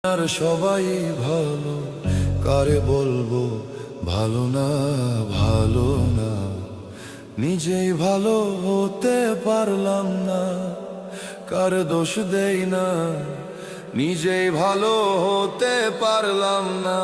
আর সবাই ভালো, কারে বলবো ভালো না, ভালো না। নিজেই ভালো হতে পারলাম না, কার দোষ দেই না। নিজেই ভালো হতে পারলাম না।